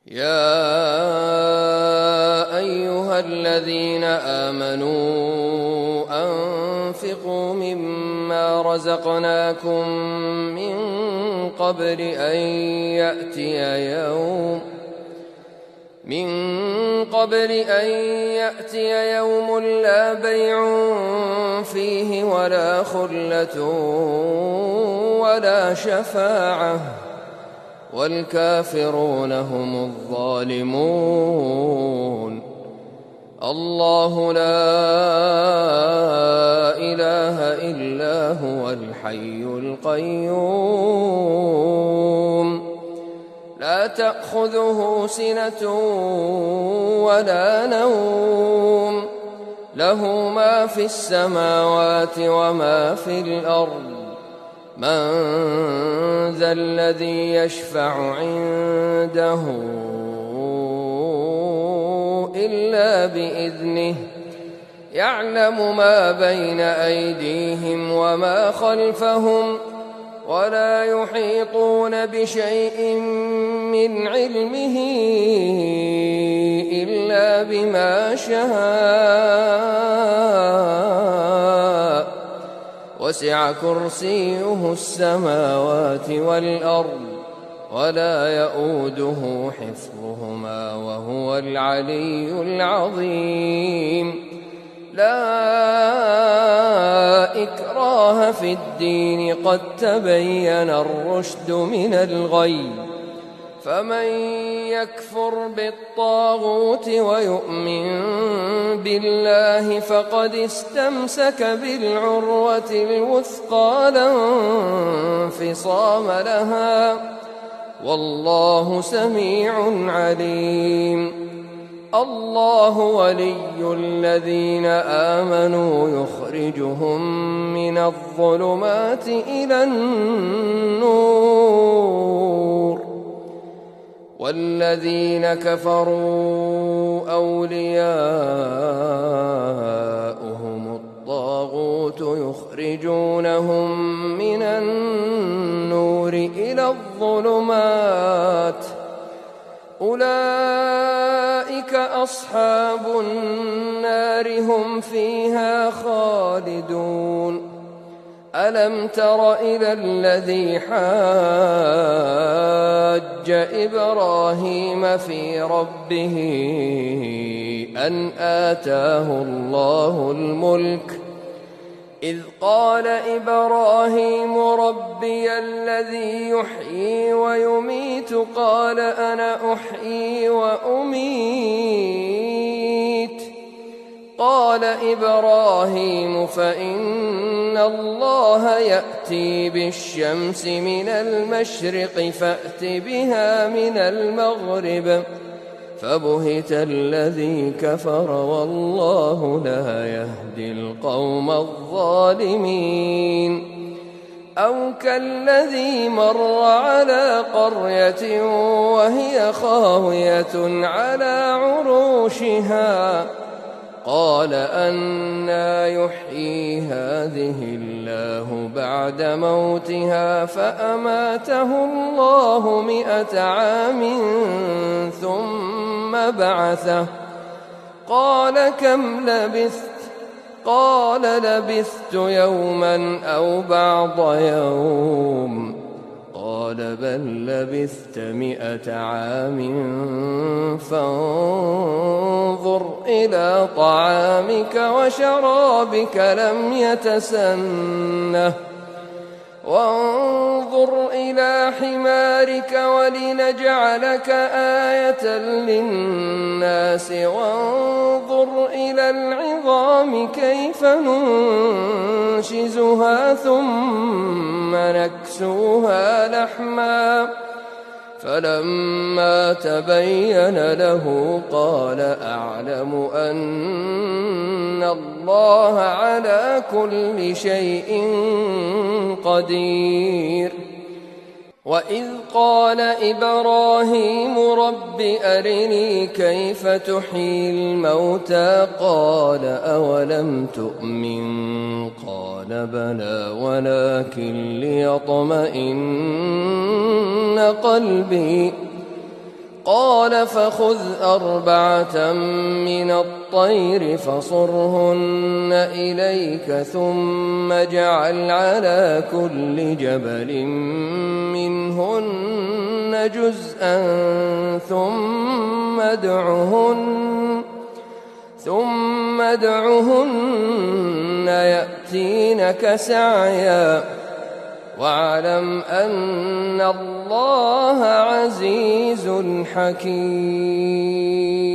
يا أيها الذين آمنوا أنفقوا مما رزقناكم من قبل أن يأتي يوم لا بيع فيه ولا خلة ولا شفاعة والكافرون هم الظالمون. الله لا إله إلا هو الحي القيوم لا تأخذه سنة ولا نوم له ما في السماوات وما في الأرض من ذا الذي يشفع عنده إلا بإذنه يعلم ما بين أيديهم وما خلفهم ولا يحيطون بشيء من علمه إلا بما شاء وسع كرسيه السماوات والأرض ولا يؤوده حفظهما وهو العلي العظيم. لا إكراه في الدين قد تبين الرشد من الغي فمن يكفر بالطاغوت ويؤمن بالله فقد استمسك بالعروة الوثقى لا انفصام لها والله سميع عليم. الله ولي الذين آمنوا يخرجهم من الظلمات إلى النور والذين كفروا أولياؤهم الطاغوت يخرجونهم من النور إلى الظلمات أولئك أصحاب النار هم فيها خالدون. ألم تر إلى الذي حاج إبراهيم في ربه أن آتاه الله الملك إذ قال إبراهيم ربي الذي يحيي ويميت قال أنا أحيي وأميت قال إبراهيم فإن الله يأتي بالشمس من المشرق فأت بها من المغرب فبهت الذي كفر والله لا يهدي القوم الظالمين. أو كالذي مر على قرية وهي خاوية على عروشها قال أنى يحيي هذه الله بعد موتها فأماته الله 100 عام ثم بعثه قال كم لبثت قال لبثت يوما أو بعض يوم قال بل لبثت 100 عام فانظر إلى طعامك وشرابك لم يتسنه وانظر إلى حمارك ولنجعلك آية للناس وانظر إلى العظام كيف ننشزها ثم نكسوها لحما فلما تبين له قال أعلم أن الله على كل شيء قدير. وإذ قال إبراهيم رب أرني كيف تحيي الموتى قال أولم تؤمن قال بلى ولكن ليطمئن قلبي قال فخذ أربعة من الطير فصرهن إليك ثم اجعل على كل جبل منهن جزءا ثم ادعهن يأتينك سعيا واعلم أن الله عزيز حكيم.